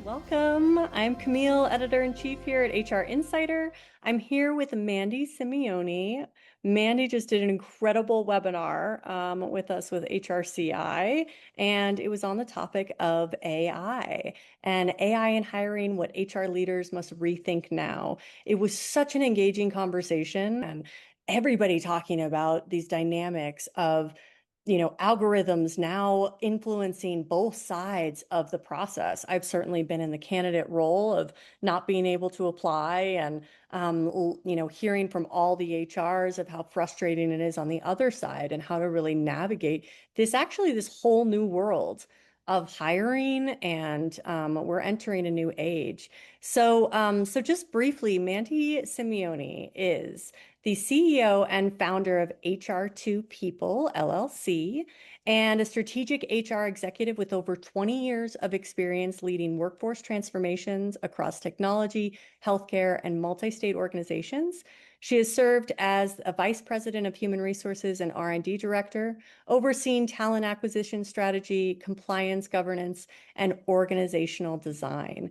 Welcome. I'm Camille, editor-in-chief here at HR Insider. I'm here with Mandi Simeone. Mandi just did an incredible webinar with us with HRCI, and it was on the topic of AI and AI in hiring, what HR leaders must rethink now. It was such an engaging conversation, and everybody talking about these dynamics of algorithms now influencing both sides of the process. I've certainly been in the candidate role of not being able to apply and, hearing from all the HRs of how frustrating it is on the other side and how to really navigate this whole new world of hiring. And we're entering a new age. So just briefly, Mandi Simeone is the CEO and founder of HR2 People, LLC, and a strategic HR executive with over 20 years of experience leading workforce transformations across technology, healthcare, and multi-state organizations. She has served as a vice president of human resources and R&D director, overseeing talent acquisition strategy, compliance governance, and organizational design.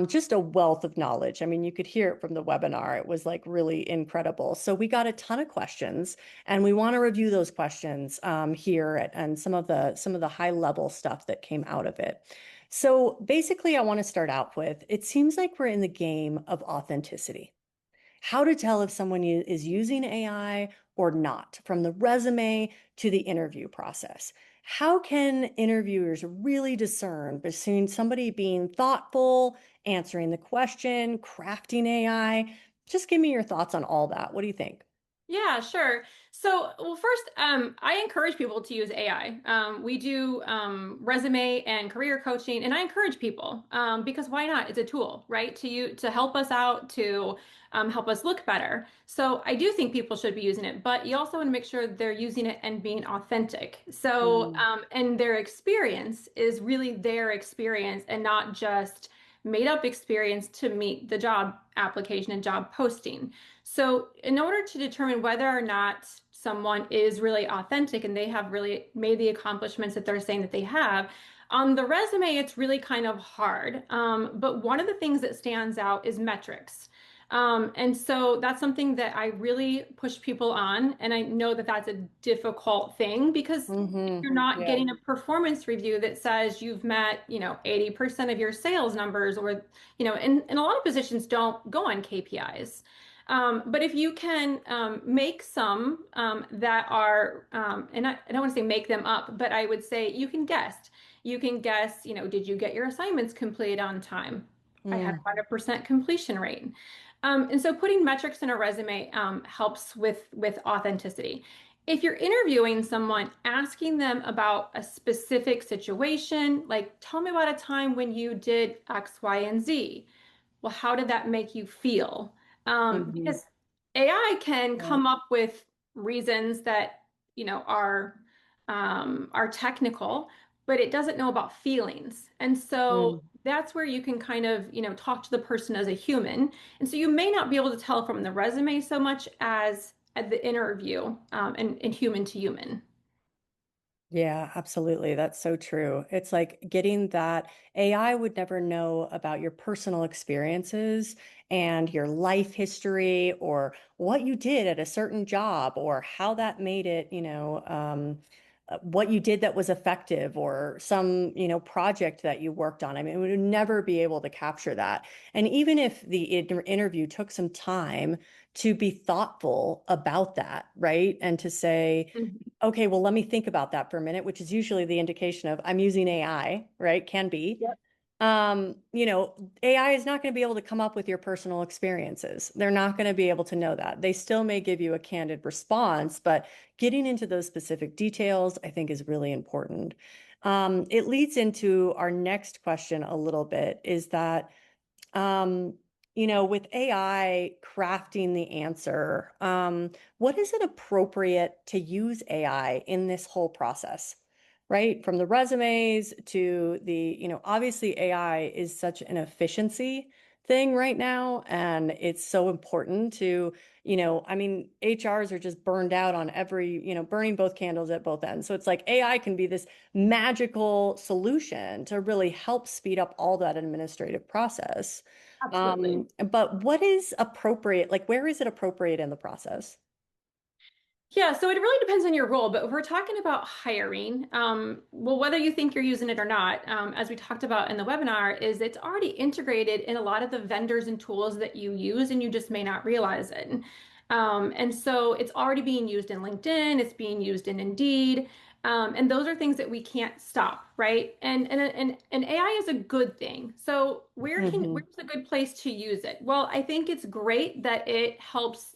Just a wealth of knowledge. I mean, you could hear it from the webinar. It was like really incredible. So we got a ton of questions, and we want to review those questions here and some of the high level stuff that came out of it. So basically, I want to start out with, it seems like we're in the game of authenticity. How to tell if someone is using AI or not, from the resume to the interview process. How can interviewers really discern between somebody being thoughtful, answering the question, crafting AI? Just give me your thoughts on all that. What do you think? Yeah, sure. So, well, first, I encourage people to use AI. We do resume and career coaching, and I encourage people because why not? It's a tool, right? To help us out, to help us look better. So, I do think people should be using it, but you also want to make sure they're using it and being authentic. So, Mm, and their experience is really their experience and not just made up experience to meet the job application and job posting. So, in order to determine whether or not someone is really authentic and they have really made the accomplishments that they're saying that they have, on the resume, it's really kind of hard. But one of the things that stands out is metrics. And so that's something that I really push people on. And I know that that's a difficult thing because if hmm you're not Yeah. getting a performance review that says you've met, 80% of your sales numbers, or, and a lot of positions don't go on KPIs. But if you can make some that are, and I don't want to say make them up, but I would say you can guess. You can guess, did you get your assignments completed on time? I had Mm, 100% completion rate. And so putting metrics in a resume helps with authenticity. If you're interviewing someone, asking them about a specific situation, like tell me about a time when you did X, Y, and Z. Well, how did that make you feel? hmm Because AI can Yeah. come up with reasons that, are technical, but it doesn't know about feelings. And so Mm. that's where you can kind of, talk to the person as a human. And so you may not be able to tell from the resume so much as at the interview, and human to human. Yeah, absolutely. That's so true. It's like getting that AI would never know about your personal experiences and your life history or what you did at a certain job or how that made it, what you did that was effective or some, project that you worked on. I mean, it would never be able to capture that. And even if the interview took some time to be thoughtful about that, right? And to say, Mhm. okay, well, let me think about that for a minute, which is usually the indication of I'm using AI, right? Can be. Yep. AI is not going to be able to come up with your personal experiences. They're not going to be able to know that. They still may give you a candid response, but getting into those specific details, I think, is really important. It leads into our next question a little bit is that um, with AI crafting the answer, what is it appropriate to use AI in this whole process? Right? From the resumes to the, obviously AI is such an efficiency thing right now. And it's so important to, I mean, HRs are just burned out on every, burning both candles at both ends. So it's like AI can be this magical solution to really help speed up all that administrative process. Absolutely. But what is appropriate? Like, where is it appropriate in the process? Yeah, so it really depends on your role, but if we're talking about hiring, well, whether you think you're using it or not, as we talked about in the webinar, is it's already integrated in a lot of the vendors and tools that you use, and you just may not realize it. And so it's already being used in LinkedIn, it's being used in Indeed, and those are things that we can't stop, right? And AI is a good thing. So Hmm. where's a good place to use it? Well, I think it's great that it helps,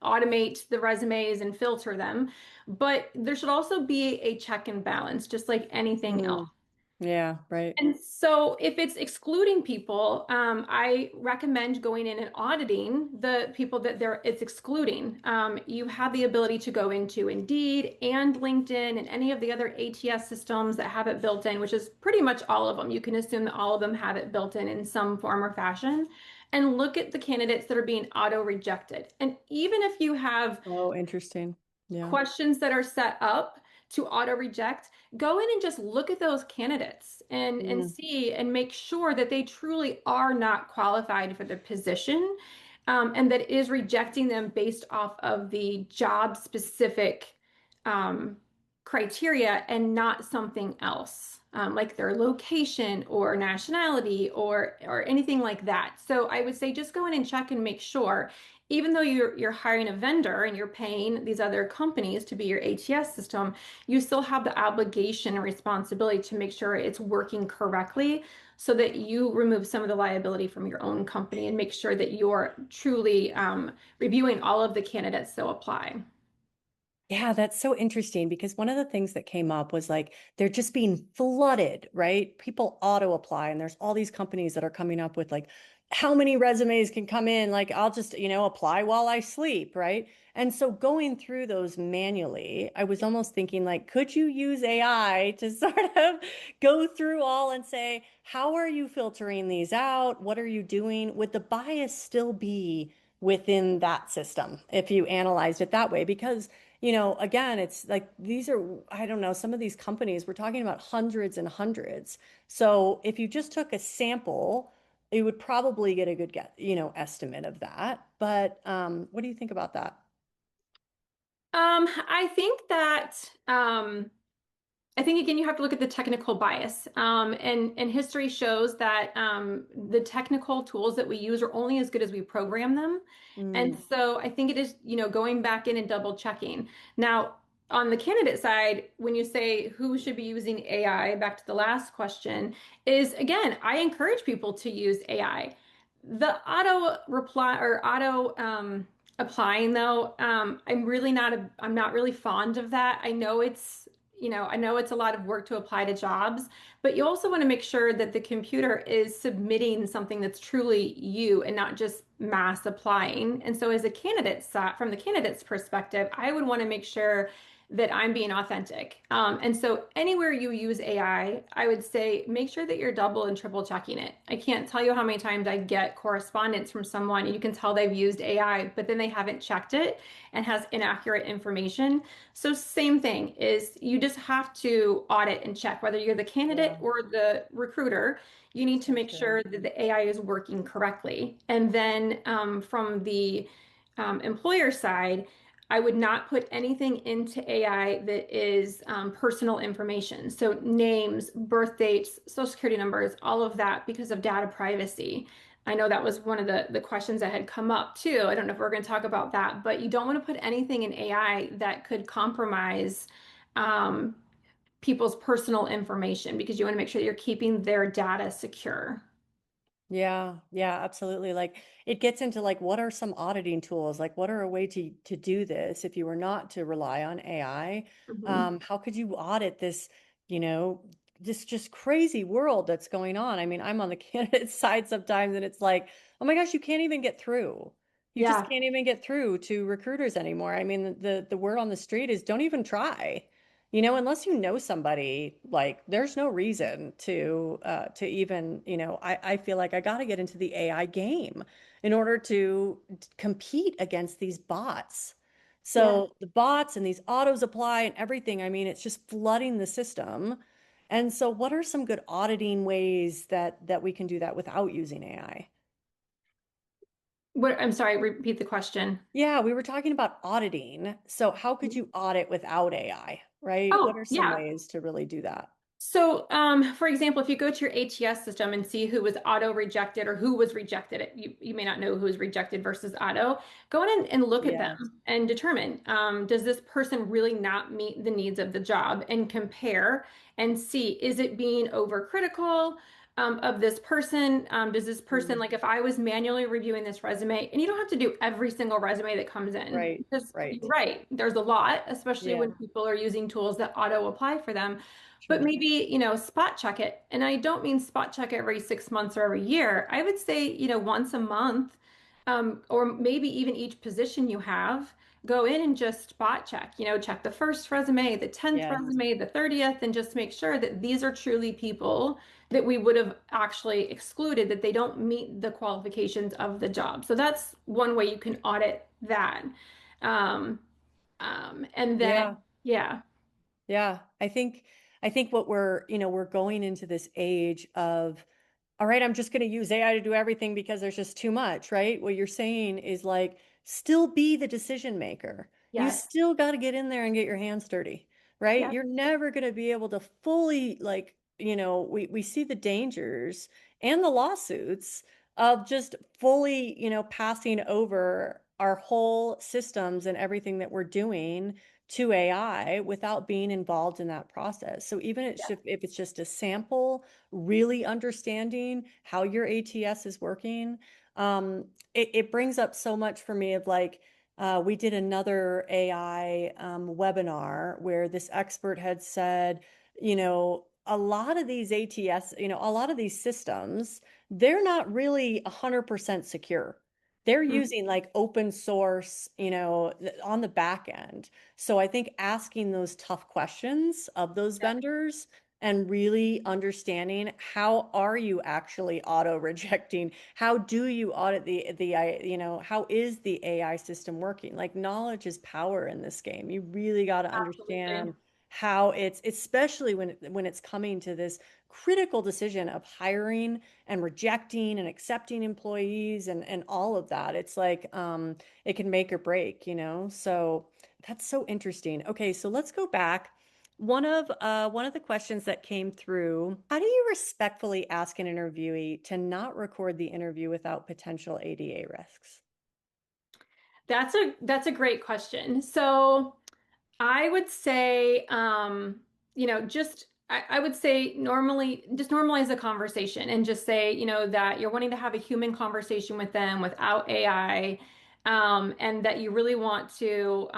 automate the resumes and filter them. But there should also be a check and balance, just like anything else. Mm, yeah, right. And so if it's excluding people, I recommend going in and auditing the people that it's excluding. You have the ability to go into Indeed and LinkedIn and any of the other ATS systems that have it built in, which is pretty much all of them. You can assume that all of them have it built in some form or fashion, and look at the candidates that are being auto rejected. And even if you have Oh, interesting. Yeah. questions that are set up to auto reject, go in and just look at those candidates and Mm, see and make sure that they truly are not qualified for the position, and that it is rejecting them based off of the job specific um, criteria and not something else. Like their location or nationality or anything like that. So I would say just go in and check and make sure, even though you're hiring a vendor and you're paying these other companies to be your ATS system, you still have the obligation and responsibility to make sure it's working correctly so that you remove some of the liability from your own company and make sure that you're truly reviewing all of the candidates that apply. yeah, that's so interesting because one of the things that came up was like they're just being flooded, right? People auto apply, and there's all these companies that are coming up with like how many resumes can come in? Like, I'll just, apply while I sleep, right? And so going through those manually, I was almost thinking like, could you use AI to sort of go through all and say, how are you filtering these out? What are you doing? Would the bias still be within that system if you analyzed it that way? Because again, it's like these are, I don't know, some of these companies, we're talking about hundreds and hundreds. So if you just took a sample, you would probably get a good estimate of that. But what do you think about that? I think that I think again, you have to look at the technical bias. And history shows that the technical tools that we use are only as good as we program them. And Mm, so I think it is, going back in and double checking. Now, on the candidate side, when you say who should be using AI, back to the last question, is again, I encourage people to use AI. The auto reply or auto applying though, I'm not really fond of that. I know it's a lot of work to apply to jobs, but you also want to make sure that the computer is submitting something that's truly you and not just mass applying. And so as a candidate, from the candidate's perspective, I would want to make sure that I'm being authentic. And so anywhere you use I would say make sure that you're double and triple checking it. I can't tell you how many times I get correspondence from someone and you can tell they've used AI, but then they haven't checked it and has inaccurate information. So same thing is you just have to audit and check whether you're the candidate yeah, or the recruiter. You need to so make true. sure that the AI is working correctly. And then from the employer side, I would not put anything into AI that is personal information. So names, birth dates, social security numbers, all of that because of data privacy. I know that was one of the questions that had come up too. I don't know if we're going to talk about that, but you don't want to put anything in AI that could compromise um, people's personal information because you want to make sure that you're keeping their data secure. Yeah, yeah, absolutely. Like it gets into like what are some auditing tools? Like what are a way to do this if you were not to rely on AI? Mhm. How could you audit this, you know, this just crazy world that's going on? I mean, I'm on the candidate side sometimes and it's like, oh my gosh, you can't even get through. You just Yeah. can't even get through to recruiters anymore. I mean, the word on the street is don't even try. unless you know somebody, like there's no reason to even, I feel like I got to get into the AI game in order to compete against these bots. Yeah. So the bots and these autos apply and everything, I mean, it's just flooding the system. And so what are some good auditing ways that we can do that without using AI? What, I'm sorry, repeat the question. Yeah, we were talking about auditing. So how could you audit without AI, right? What Oh, are some yeah. ways to really do that? So, for example, if you go to your ATS system and see who was auto rejected or who was rejected, you may not know who was rejected versus auto. Go in and look at Yes. them and determine, does this person really not meet the needs of the job, and compare and see, is it being overcritical of this person? Does this person, Mm, like if I was manually reviewing this resume, and you don't have to do every single resume that comes in, right, because right. you're right, there's a lot, especially Yeah, when people are using tools that auto apply for them. But true. maybe, spot check it. And I don't mean spot check every 6 months or every year. I would say, once a month, or maybe even each position you have, go in and just spot check, check the first resume, the 10th Yes. resume, the 30th, and just make sure that these are truly people that we would have actually excluded, that they don't meet the qualifications of the job. So that's one way you can audit that. Um, and then, Yeah. yeah, Yeah, I think what we're going into this age of, all right, I'm just going to use AI to do everything because there's just too much, right? What you're saying is like still be the decision maker. You yes, still got to get in there and get your hands dirty, right? yes, You're never going to be able to fully like, we see the dangers and the lawsuits of just fully, passing over our whole systems and everything that we're doing to AI without being involved in that process. So even if it's just a sample, really understanding how your ATS is working, it brings up so much for me of like, we did another AI webinar where this expert had said, a lot of these ATS, a lot of these systems, they're not really 100% secure. They're mm, using like open source, on the back end. So I think asking those tough questions of those yeah, vendors and really understanding how are you actually auto rejecting? How do you audit how is the AI system working? Like knowledge is power in this game. You really got to absolutely. understand how it's especially when it's coming to this critical decision of hiring and rejecting and accepting employees and all of that. It's like it can make or break, So that's so interesting. Okay, so let's go back. One of the questions that came through, how do you respectfully ask an interviewee to not record the interview without potential ADA risks? That's a great question. So I would say, just I would say normally just normalize the conversation and just say, that you're wanting to have a human conversation with them without AI, and that you really want to,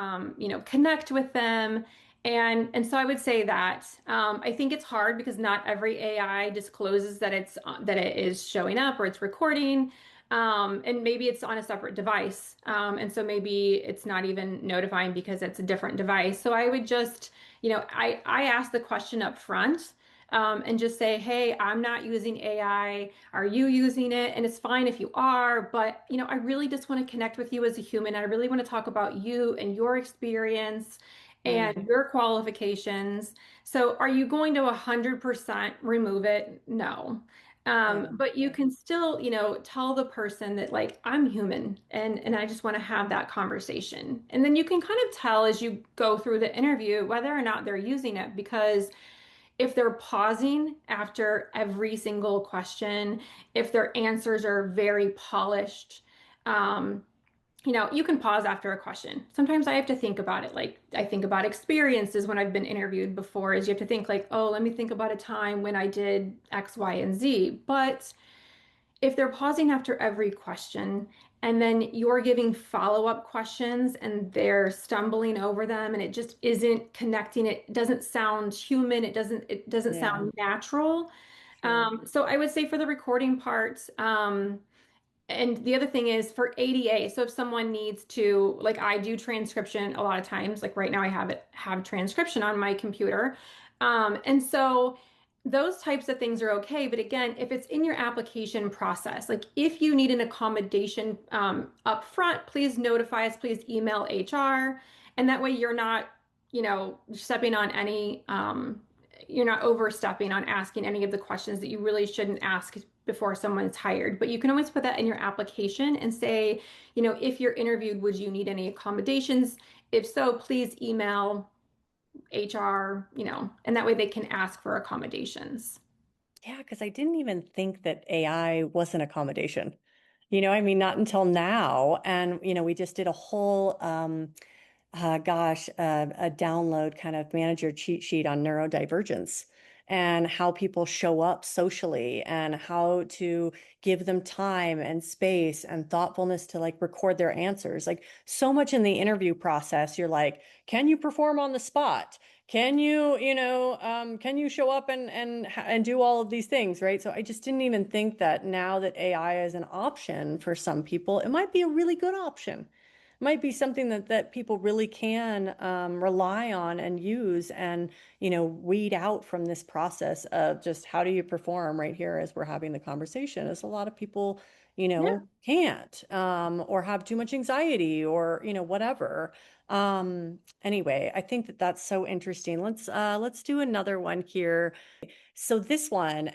connect with them. And so I would say that I think it's hard because not every AI discloses that it is showing up or it's recording. And maybe it's on a separate device. And so maybe it's not even notifying because it's a different device. So I would just, I ask the question up front, and just say, hey, I'm not using AI. Are you using it? And it's fine if you are, but, I really just want to connect with you as a human. I really want to talk about you and your experience Mm, and your qualifications. So are you going to 100% remove it? No. yeah, But you yeah. can still, tell the person that like I'm human and I just want to have that conversation. And then you can kind of tell as you go through the interview whether or not they're using it, because if they're pausing after every single question, if their answers are very polished, um, you can pause after a question. Sometimes I have to think about it. Like I think about experiences when I've been interviewed before, is you have to think like, oh, let me think about a time when I did X, Y, and Z. But if they're pausing after every question and then you're giving follow-up questions and they're stumbling over them and it just isn't connecting, it doesn't sound human, it doesn't Yeah, sound natural. true. So I would say for the recording part, And the other thing is for ADA. So if someone needs to, like I do transcription a lot of times, like right now I have transcription on my computer. And so those types of things are okay. But again, if it's in your application process, like if you need an accommodation up front, please notify us, please email HR. And that way you're not, stepping on any you're not overstepping on asking any of the questions that you really shouldn't ask before someone's hired. But you can always put that in your application and say, if you're interviewed, would you need any accommodations? If so, please email HR, and that way they can ask for accommodations. Yeah, because I didn't even think that AI was an accommodation. I mean, not until now. And, we just did a whole, a download kind of manager cheat sheet on neurodivergence and how people show up socially and how to give them time and space and thoughtfulness to like record their answers. Like so much in the interview process, you're like, can you perform on the spot? Can you, can you show up and do all of these things, right? So I just didn't even think that now that AI is an option for some people, it might be a really good option, might be something that people really can rely on and use and weed out from this process of just how do you perform right here as we're having the conversation, as a lot of people Yeah. can't or have too much anxiety or whatever. Anyway, I think that that's so interesting. Let's do another one here. So this one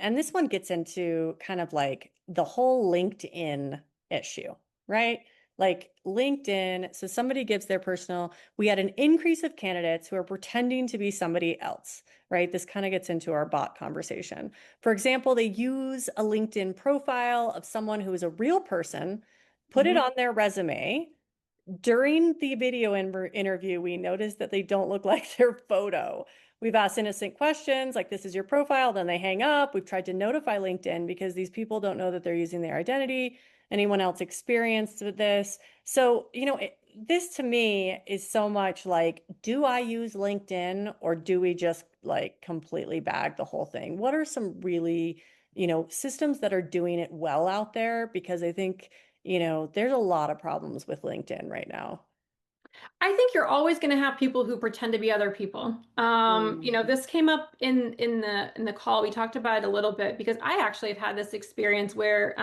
gets into kind of like the whole LinkedIn issue, right? Like LinkedIn, so somebody gives their personal, we had an increase of candidates who are pretending to be somebody else, right? This kind of gets into our bot conversation. For example, they use a LinkedIn profile of someone who is a real person, put it Mhm. on their resume. During the video interview, we noticed that they don't look like their photo. We've asked innocent questions like, this is your profile, then they hang up. We've tried to notify LinkedIn because these people don't know that they're using their identity. Anyone else experienced with this? So, this to me is so much like, do I use LinkedIn or do we just like completely bag the whole thing? What are some really, systems that are doing it well out there? Because I think there's a lot of problems with LinkedIn right now. I think you're always going to have people who pretend to be other people. Mm. This came up in the call. We talked about it a little bit because I actually have had this experience where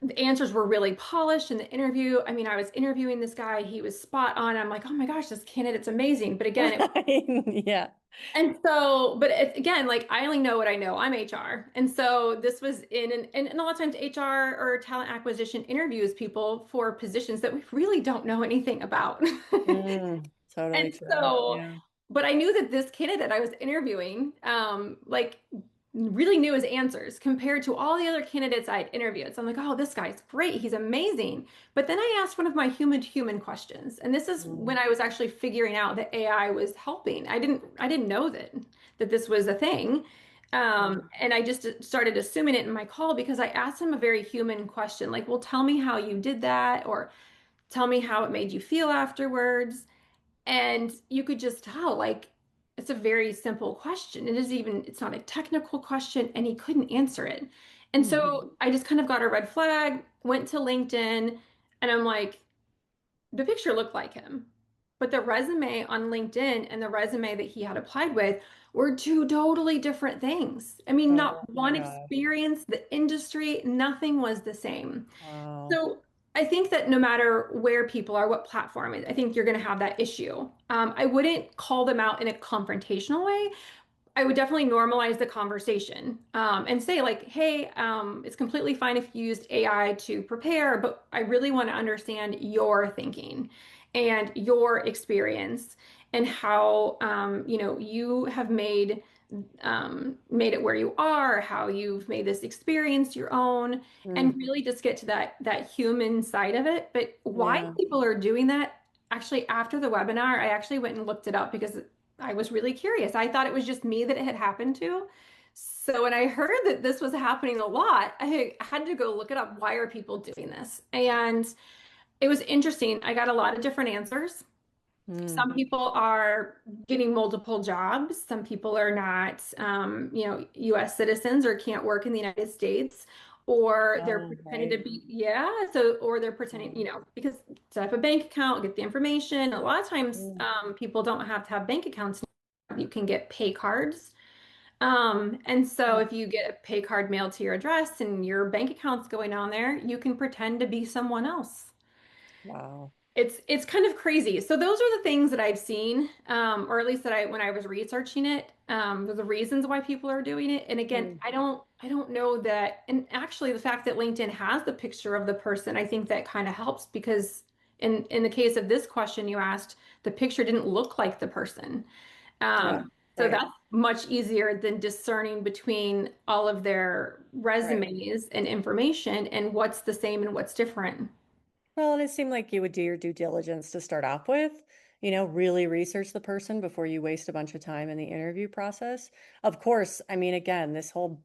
the answers were really polished in the interview. I mean, I was interviewing this guy, he was spot on. I'm like, oh my gosh, this candidate's amazing. But again, Yeah. and so, but again, like I only know what I know. I'm HR. And so this was and a lot of times HR or talent acquisition interviews people for positions that we really don't know anything about. Totally And true. so, Yeah. but I knew that this candidate I was interviewing, like really knew his answers compared to all the other candidates I'd interviewed. So I'm like, oh, this guy's great. He's amazing. But then I asked one of my human to human questions. And this is when Mm, I was actually figuring out that AI was helping. I didn't know that this was a thing. mm, And I just started assuming it in my call because I asked him a very human question, like, well, tell me how you did that, or tell me how it made you feel afterwards. And you could just tell, like, it's a very simple question. It's not a technical question, and he couldn't answer it. And mhm, so I just kind of got a red flag, went to LinkedIn, and I'm like, the picture looked like him. But the resume on LinkedIn and the resume that he had applied with were two totally different things. I mean, not Oh my one God. experience, the industry, nothing was the same. Wow. So I think that no matter where people are, what platform, I think you're going to have that issue. I wouldn't call them out in a confrontational way. I would definitely normalize the conversation and say, like, hey, it's completely fine if you used AI to prepare, but I really want to understand your thinking and your experience and how you have made it where you are, how you've made this experience your own, and Mm, really just get to that human side of it. But why yeah. people are doing that, actually, after the webinar, I actually went and looked it up because I was really curious. I thought it was just me that it had happened to. So when I heard that this was happening a lot, I had to go look it up. Why are people doing this? And it was interesting. I got a lot of different answers. Mm, Some people are getting multiple jobs. Some people are not, US citizens or can't work in the United States. or they're Oh, pretending to right. be, yeah, so, or they're pretending, Mm, because set up a bank account, get the information. A lot of times, mm, people don't have to have bank accounts. You can get pay cards. And so mm. if you get a pay card mailed to your address and your bank account's going on there, you can pretend to be someone else. Wow. It's kind of crazy. So those are the things that I've seen, or at least that I when I was researching it, the reasons why people are doing it. And again, Mm, I don't know that. And actually, the fact that LinkedIn has the picture of the person, I think that kind of helps because in the case of this question you asked, the picture didn't look like the person. yeah, So right, that's much easier than discerning between all of their right. resumes and information and what's the same and what's different. Well, and it seemed like you would do your due diligence to start off with, really research the person before you waste a bunch of time in the interview process. Of course, I mean, again, this whole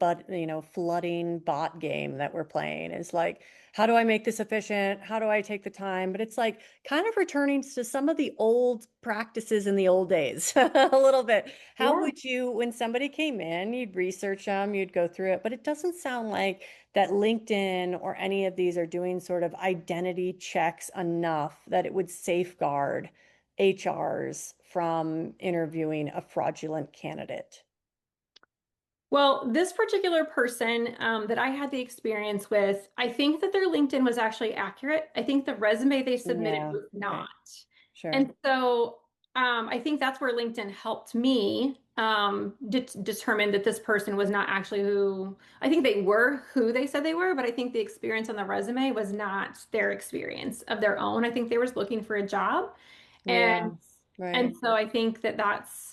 flooding bot game that we're playing is like, how do I make this efficient? How do I take the time? But it's like kind of returning to some of the old practices in the old days a little bit. How Yeah. would you, when somebody came in, you'd research them, you'd go through it, but it doesn't sound like that LinkedIn or any of these are doing sort of identity checks enough that it would safeguard HRs from interviewing a fraudulent candidate. Well, this particular person that I had the experience with, I think that their LinkedIn was actually accurate. I think the resume they submitted Yeah, was not. right. Sure. And so I think that's where LinkedIn helped me determine that this person was not actually who I think they were who they said they were, but I think the experience on the resume was not their experience of their own. I think they were looking for a job. Yeah, And right. and so I think that that's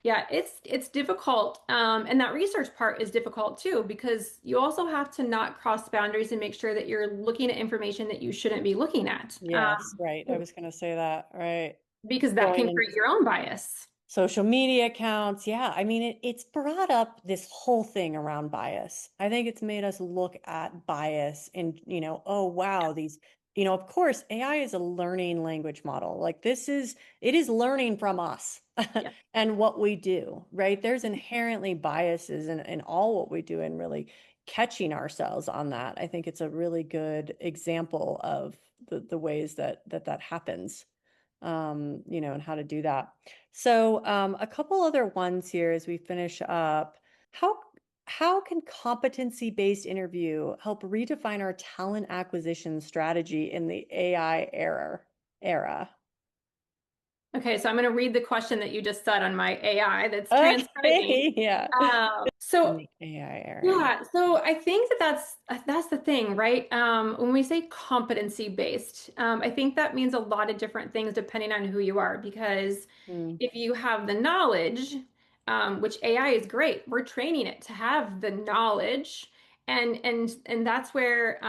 yeah, it's difficult. And that research part is difficult too, because you also have to not cross boundaries and make sure that you're looking at information that you shouldn't be looking at, Yes, right. I was going to say that, right. because that Going can into create your own bias. social media accounts. Yeah, I mean, it's brought up this whole thing around bias. I think it's made us look at bias and, oh, wow, these, of course, AI is a learning language model. Like it is learning from us Yeah. and what we do, right? There's inherently biases in all what we do and really catching ourselves on that. I think it's a really good example of the ways that happens, and how to do that. So, a couple other ones here as we finish up. How how can competency-based interview help redefine our talent acquisition strategy in the AI era? Okay, so I'm going to read the question that you just said on my AI that's transcribing. Okay, yeah. In So the AI era, yeah. Yeah, so I think that that's the thing, right? When we say competency based, I think that means a lot of different things depending on who you are. Because Mm, if you have the knowledge, which AI is great, we're training it to have the knowledge, and that's where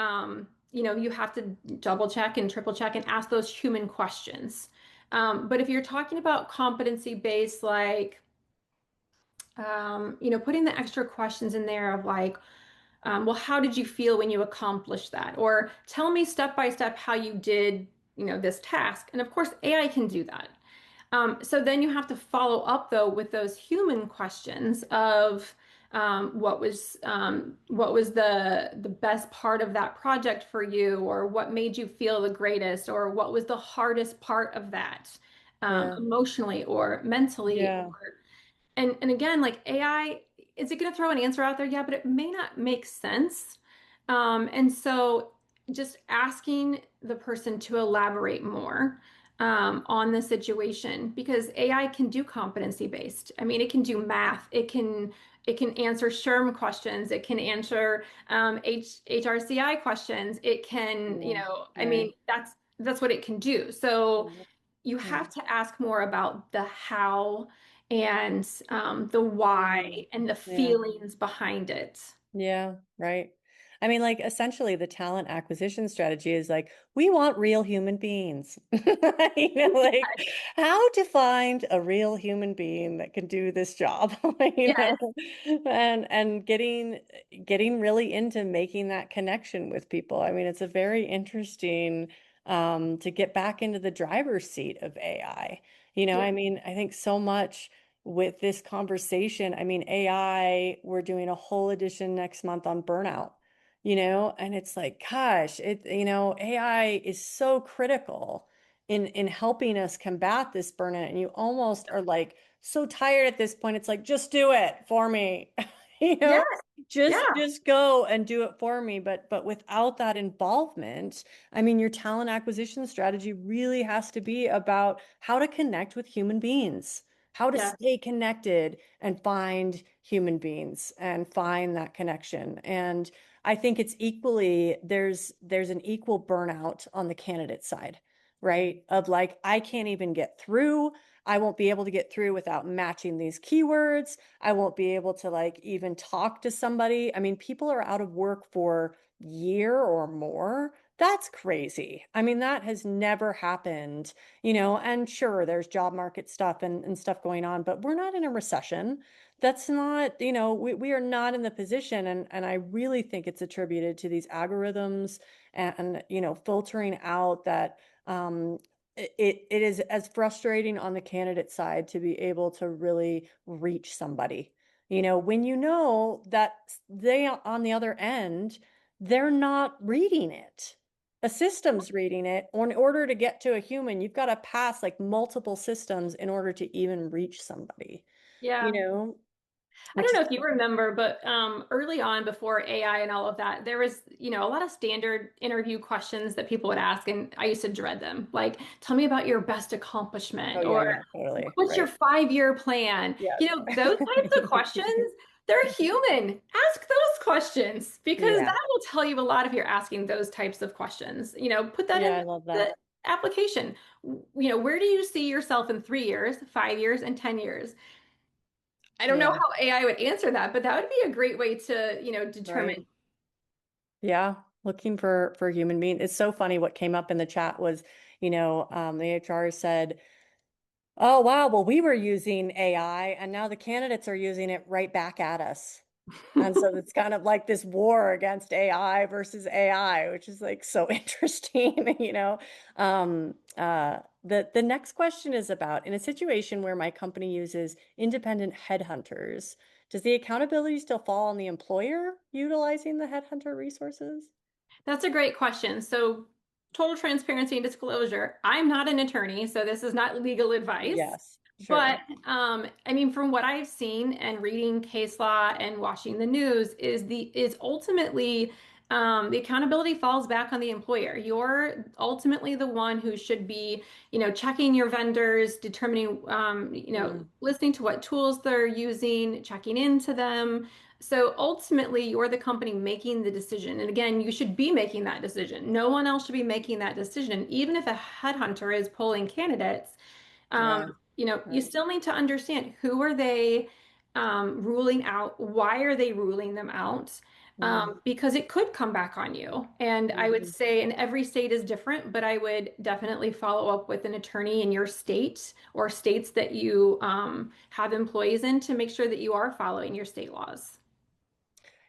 you have to double check and triple check and ask those human questions. But if you're talking about competency based, like putting the extra questions in there of like, well, how did you feel when you accomplished that? Or tell me step by step how you did, this task. And of course, AI can do that. So then you have to follow up though with those human questions of what was the best part of that project for you, or what made you feel the greatest, or what was the hardest part of that, yeah, emotionally or mentally, yeah. and again, like AI, is it going to throw an answer out there? Yeah, but it may not make sense. And so just asking the person to elaborate more on the situation, because AI can do competency based. I mean, it can do math. It can answer SHRM questions. It can answer HRCI questions. It can, Yeah, I mean, right. that's what it can do. So Yeah, you yeah. have to ask more about the how and the Mm, why and the yeah. feelings behind it. Yeah, right. I mean, like essentially the talent acquisition strategy is like, we want real human beings. Like how to find a real human being that can do this job, you know, Yes. and getting really into making that connection with people. I mean, it's a very interesting to get back into the driver's seat of AI. Yeah. I mean, I think so much with this conversation. I mean, AI, we're doing a whole edition next month on burnout. and it's like, gosh, AI is so critical in helping us combat this burnout. And you almost are like so tired at this point. It's like, just do it for me. You know, Yes. just Yeah. just go and do it for me. But without that involvement, I mean, your talent acquisition strategy really has to be about how to connect with human beings, how to Yes. stay connected and find human beings and find that connection. And I think it's equally there's an equal burnout on the candidate side, right? Of like, I can't even get through. I won't be able to get through without matching these keywords. I won't be able to like even talk to somebody. I mean, people are out of work for year or more. That's crazy. I mean, that has never happened, and sure, there's job market stuff and stuff going on, but we're not in a recession. That's not, we are not in the position. And I really think it's attributed to these algorithms and filtering out that it is as frustrating on the candidate side to be able to really reach somebody. When you know that they on the other end, they're not reading it. A system's reading it, or in order to get to a human, you've got to pass like multiple systems in order to even reach somebody, you Yeah. know, I don't which know is, if you remember, but early on before AI and all of that, there was, a lot of standard interview questions that people would ask, and I used to dread them. Like, tell me about your best oh accomplishment, yeah, or yeah, totally. what's your Right. 5-year plan? Yeah. Those types of questions, they're human. Ask those questions because Yeah. that will tell you a lot if you're asking those types of questions. Put that Yeah, in I love that. the application. Where do you see yourself in 3 years, 5 years, and 10 years? I don't know Yeah. how AI would answer that, but that would be a great way to, Right. determine. Yeah. Looking for human being. It's so funny what came up in the chat was, the HR said, oh, wow. Well, we were using AI and now the candidates are using it right back at us. And so it's kind of like this war against AI versus AI, which is like so interesting, the next question is about in a situation where my company uses independent headhunters, does the accountability still fall on the employer utilizing the headhunter resources? That's a great question. So, total transparency and disclosure. I'm not an attorney, so this is not legal advice. Yes, sure. But I mean, from what I've seen and reading case law and watching the news, is ultimately the accountability falls back on the employer. You're ultimately the one who should be, checking your vendors, determining, Mm, listening to what tools they're using, checking into them. So ultimately, you're the company making the decision. And again, you should be making that decision. No one else should be making that decision. Even if a headhunter is pulling candidates, yeah, you right. still need to understand who are they ruling out? Why are they ruling them out? Mm, Because it could come back on you. And I would mhm. say, and every state is different, but I would definitely follow up with an attorney in your state or states that you have employees in to make sure that you are following your state laws.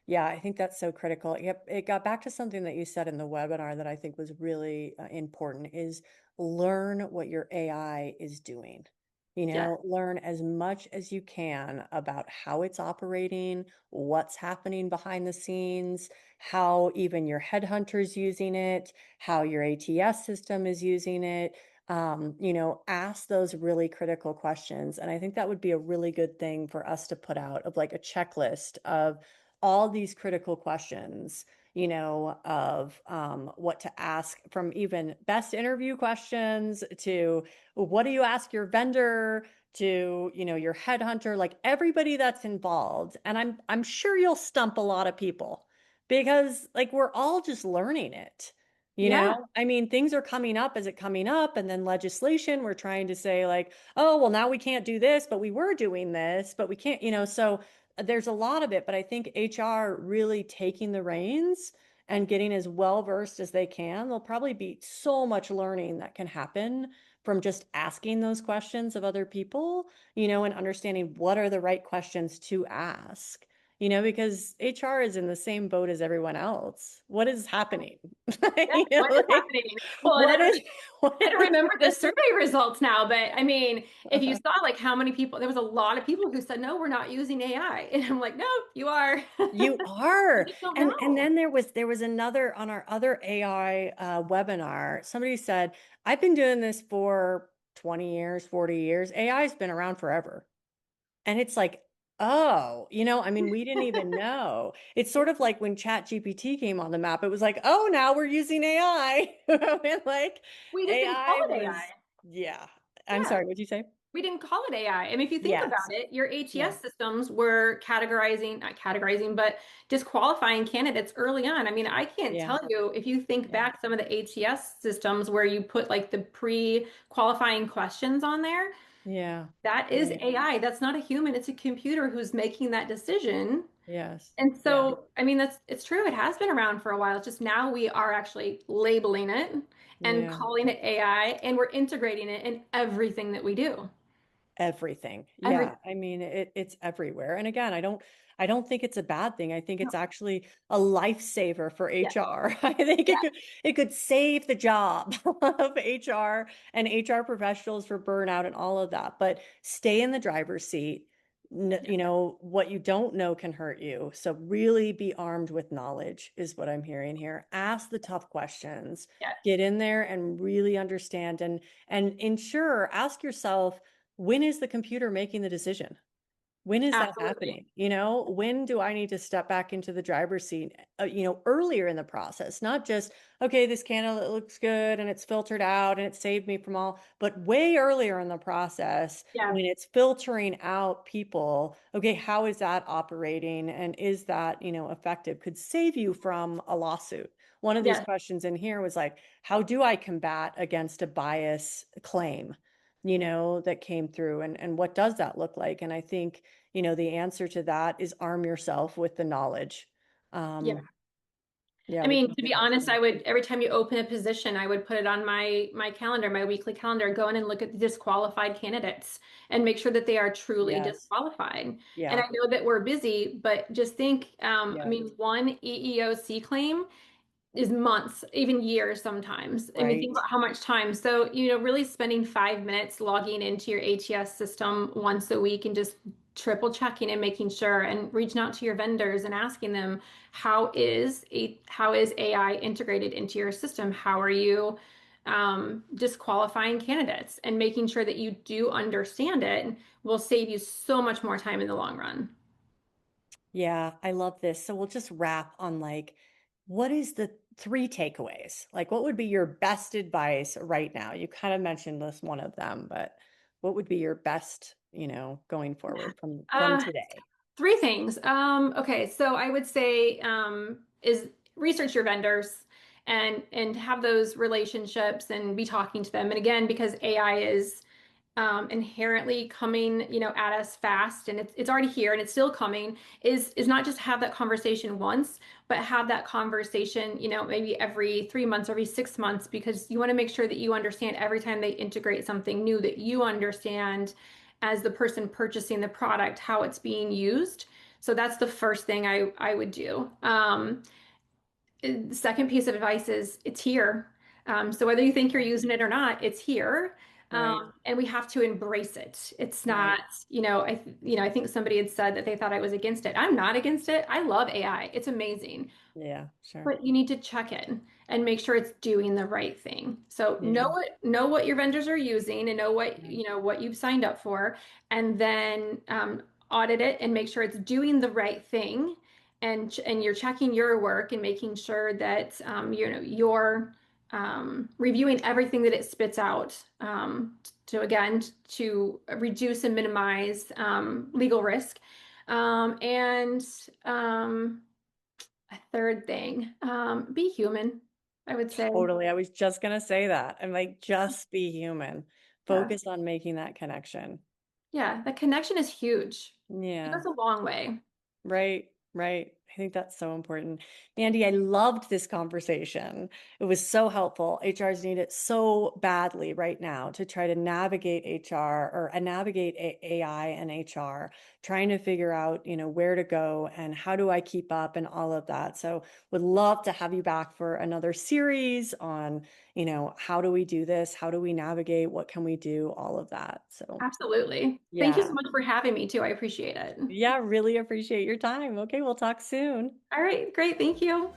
Yeah, I think that's so critical. Yep, it got back to something that you said in the webinar that I think was really important is learn what your AI is doing. Yeah. Learn as much as you can about how it's operating, what's happening behind the scenes, how even your headhunter's using it, how your ATS system is using it. Ask those really critical questions. And I think that would be a really good thing for us to put out of like a checklist of all these critical questions, of what to ask from even best interview questions to what do you ask your vendor to, your headhunter, like everybody that's involved. And I'm sure you'll stump a lot of people because like we're all just learning it. Yeah. I mean, things are coming up as it coming up, and then legislation, we're trying to say, like, oh, well, now we can't do this, but we were doing this, but we can't, so there's a lot of it, but I think HR really taking the reins and getting as well versed as they can. There'll probably be so much learning that can happen from just asking those questions of other people, and understanding what are the right questions to ask, because HR is in the same boat as everyone else. What is happening? Yeah, what is Like, happening? Well, and what is, what I don't is, remember the survey results now, but I mean, if you saw like how many people, there was a lot of people who said, no, we're not using AI. And I'm like, no, you are. you You are. just don't And know. then there was another on our other AI webinar. Somebody said, I've been doing this for 20 years, 40 years. AI has been around forever. And it's like, oh, I mean, we didn't even know. It's sort of like when ChatGPT came on the map, it was like, oh, now we're using AI. And like We just didn't call AI it AI. was, yeah. I'm Yeah, sorry, what'd you say? we didn't call it AI. I mean, if you think Yes. about it, your Yeah. ATS systems were categorizing, not categorizing, but disqualifying candidates early on. I mean, I can't Yeah. tell you if you think Yeah. back some of the ATS systems where you put like the pre-qualifying questions on there, Yeah. that is Right. AI. That's not a human, it's a computer who's making that decision. Yes. And Yeah. so, I mean, it's true. It has been around for a while. It's just now we are actually labeling it and Yeah. calling it AI, and we're integrating it in everything that we do. Everything. Every Yeah. I mean, it's everywhere. And again, I don't think it's a bad thing. I think no, it's actually a lifesaver for yeah, HR. I think yeah, it could save the job of HR and HR professionals for burnout and all of that. But stay in the driver's seat. yeah, What you don't know can hurt you. So really be armed with knowledge is what I'm hearing here. Ask the tough questions. yeah, Get in there and really understand and ensure, ask yourself, when is the computer making the decision? When is that absolutely. happening? When do I need to step back into the driver's seat, earlier in the process, not just, okay, this candidate looks good and it's filtered out and it saved me from all, but way earlier in the process Yeah, when it's filtering out people, okay, how is that operating and is that, effective? Could save you from a lawsuit. One of these yeah, questions in here was like, how do I combat against a bias claim? That came through and what does that look like? And I think, the answer to that is arm yourself with the knowledge. yeah. Um, yeah, I we mean, can to do be that honest, too. I would every time you open a position, I would put it on my calendar, my weekly calendar, go in and look at the disqualified candidates and make sure that they are truly Yes. disqualified. And Yeah. I know that we're busy, but just think, I Yeah. mean, one EEOC claim is months, even years sometimes. I mean, think Right. about how much time. So, really spending 5 minutes logging into your ATS system once a week and just triple checking and making sure and reaching out to your vendors and asking them, how is AI integrated into your system? How are you disqualifying candidates and making sure that you do understand it will save you so much more time in the long run. Yeah, I love this. So we'll just wrap on like, what is the three takeaways? Like, what would be your best advice right now? You kind of mentioned this one of them, but what would be your best, going forward from Uh, today? Three things. Okay, so I would say is research your vendors and have those relationships and be talking to them. And again, because AI is inherently coming, at us fast, and it's already here and it's still coming, is not just have that conversation once, but have that conversation, maybe every 3 months, every 6 months, because you want to make sure that you understand every time they integrate something new, that you understand as the person purchasing the product how it's being used. So that's the first thing I would do. The second piece of advice is it's here. So whether you think you're using it or not, it's here. Right. And we have to embrace it. It's Right. not, I think somebody had said that they thought I was against it. I'm not against it. I love AI. It's amazing. Yeah, sure. But you need to check in and make sure it's doing the right thing. So know Yeah. what your vendors are using and know what Right. what you've signed up for, and then audit it and make sure it's doing the right thing. And you're checking your work and making sure that you're reviewing everything that it spits out to again to reduce and minimize legal risk. And a third thing, be human, I would say. Totally. I was just gonna say that. I'm like, just be human. Yeah. Focus on making that connection. Yeah. The connection is huge. It Yeah. goes a long way. Right. Right. I think that's so important. Mandy, I loved this conversation. It was so helpful. HRs need it so badly right now to try to navigate HR or navigate AI and HR, trying to figure out, where to go and how do I keep up and all of that. So would love to have you back for another series on, how do we do this? How do we navigate? What can we do? All of that. So Absolutely. Thank you so yeah. much for having me too. I appreciate it. Yeah, really appreciate your time. Okay, we'll talk soon. All right, great. Thank you.